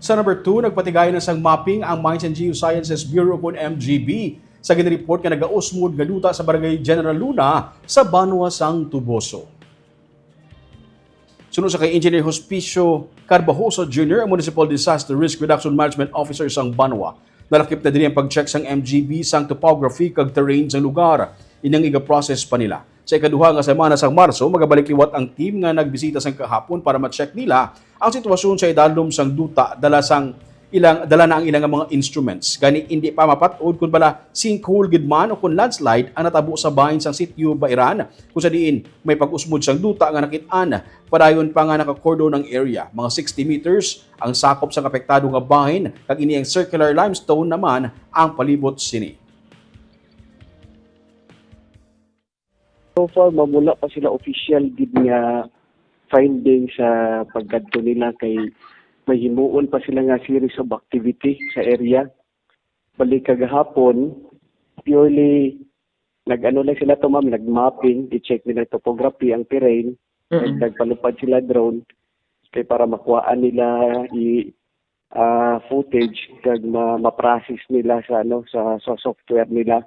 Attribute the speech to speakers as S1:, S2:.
S1: Sa number 2, nagpatigayon na sang mapping ang Mines and Geosciences Bureau kun MGB sa ginreport nga nagausmod nga duta sa Barangay General Luna sa Banwa sang Tuboso. Sunod sa kay Engineer Hospicio Carbajoso Jr., ang Municipal Disaster Risk Reduction Management Officer sang Banwa. Nalakip na din ang pag-check sang MGB sang topography kag terrain sang lugar. Inang iga-process pa nila. Sa ikaduha nga semana sang Marso, magabalik liwat ang team nga nagbisita sang kahapon para ma-check nila ang sitwasyon sa idalom sang duta dala na ang ilang mga instruments. Gani hindi pa mapatod kung bala sinkhole gid man o kung landslide ang natabo sa bahin sang sitio Bairan kung sa diin may pag-usmod sang duta nga nakit-an padayon pa nga naka-cordon ng area. Mga 60 meters ang sakop sang apektado nga bahin kag ini ang circular limestone naman ang palibot sini.
S2: So far, mamula pa sila official gid nga finding sa pagkadto nila kay may himuon pa sila nga series of activity sa area. Balik kagahapon, purely nag-ano lang sila to ma'am, nag-mapping, i-check nila topography, ang terrain, nagpalupad sila drone kay para makuhaan nila footage kag ma-process nila sa sa software nila.